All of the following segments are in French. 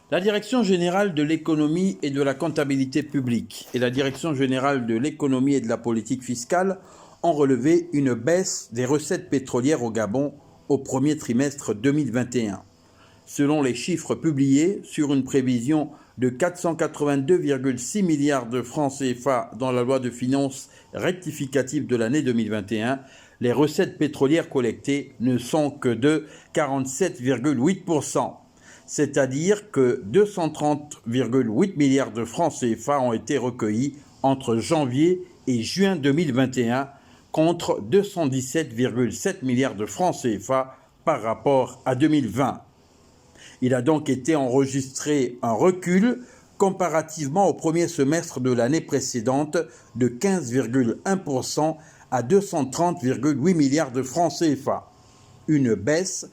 La Direction générale de l'économie et de la comptabilité publique et la Direction générale de l'économie et de la politique fiscale ont relevé une baisse des recettes pétrolières au Gabon au premier trimestre 2021. Selon les chiffres publiés sur une prévision de 482,6 milliards de francs CFA dans la loi de finances rectificative de l'année 2021, les recettes pétrolières collectées ne sont que de 47,8%. C'est-à-dire que 230,8 milliards de francs CFA ont été recueillis entre janvier et juin 2021 contre 217,7 milliards de francs CFA par rapport à 2020. Il a donc été enregistré un recul comparativement au premier semestre de l'année précédente de 15,1% à 230,8 milliards de francs CFA. Une baisse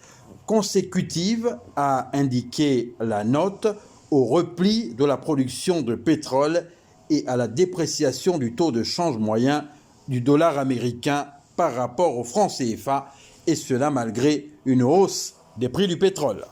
consécutive a indiqué la note au repli de la production de pétrole et à la dépréciation du taux de change moyen du dollar américain par rapport au franc CFA, et cela malgré une hausse des prix du pétrole.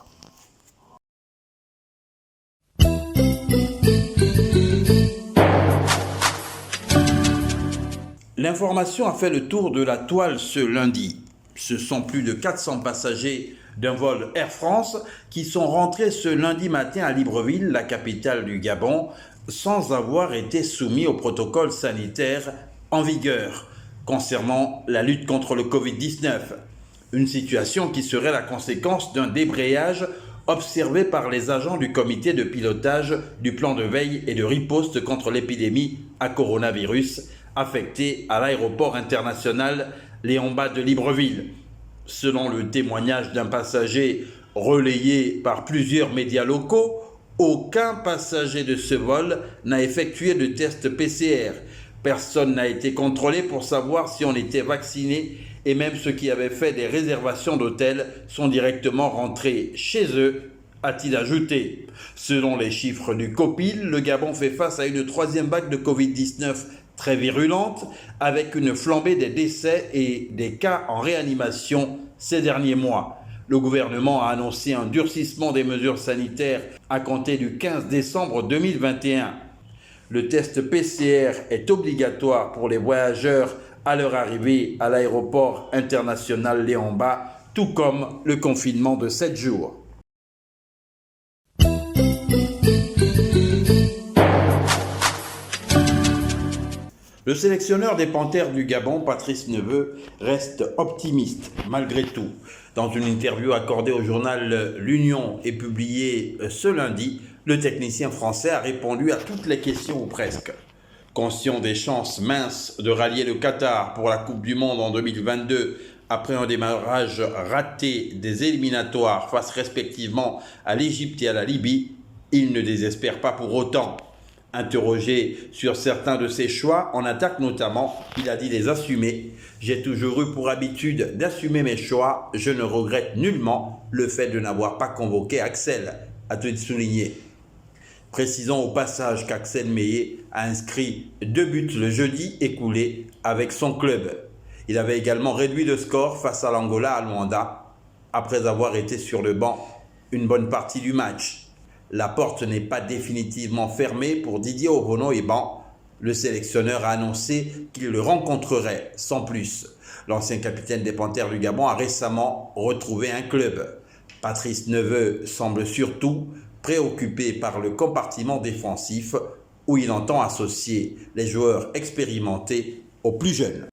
L'information a fait le tour de la toile ce lundi. Ce sont plus de 400 passagers d'un vol Air France qui sont rentrés ce lundi matin à Libreville, la capitale du Gabon, sans avoir été soumis au protocole sanitaire en vigueur concernant la lutte contre le Covid-19. Une situation qui serait la conséquence d'un débrayage observé par les agents du comité de pilotage du plan de veille et de riposte contre l'épidémie à coronavirus affecté à l'aéroport international Léon-Bas de Libreville. Selon le témoignage d'un passager relayé par plusieurs médias locaux, aucun passager de ce vol n'a effectué de test PCR. Personne n'a été contrôlé pour savoir si on était vacciné et même ceux qui avaient fait des réservations d'hôtels sont directement rentrés chez eux, a-t-il ajouté. Selon les chiffres du COPIL, le Gabon fait face à une troisième vague de Covid-19 très virulente, avec une flambée des décès et des cas en réanimation ces derniers mois. Le gouvernement a annoncé un durcissement des mesures sanitaires à compter du 15 décembre 2021. Le test PCR est obligatoire pour les voyageurs à leur arrivée à l'aéroport international Léon-Bas, tout comme le confinement de 7 jours. Le sélectionneur des Panthères du Gabon, Patrice Neveu, reste optimiste malgré tout. Dans une interview accordée au journal L'Union et publiée ce lundi, le technicien français a répondu à toutes les questions ou presque. Conscient des chances minces de rallier le Qatar pour la Coupe du Monde en 2022 après un démarrage raté des éliminatoires face respectivement à l'Égypte et à la Libye, il ne désespère pas pour autant. Interrogé sur certains de ses choix, en attaque notamment, il a dit les assumer. « J'ai toujours eu pour habitude d'assumer mes choix. Je ne regrette nullement le fait de n'avoir pas convoqué Axel », a-t-il souligné. Précisons au passage qu'Axel Meillet a inscrit 2 buts le jeudi écoulé avec son club. Il avait également réduit le score face à l'Angola à Luanda après avoir été sur le banc une bonne partie du match. La porte n'est pas définitivement fermée pour Didier Ovono-Eban. Le sélectionneur a annoncé qu'il le rencontrerait sans plus. L'ancien capitaine des Panthères du Gabon a récemment retrouvé un club. Patrice Neveu semble surtout préoccupé par le compartiment défensif où il entend associer les joueurs expérimentés aux plus jeunes.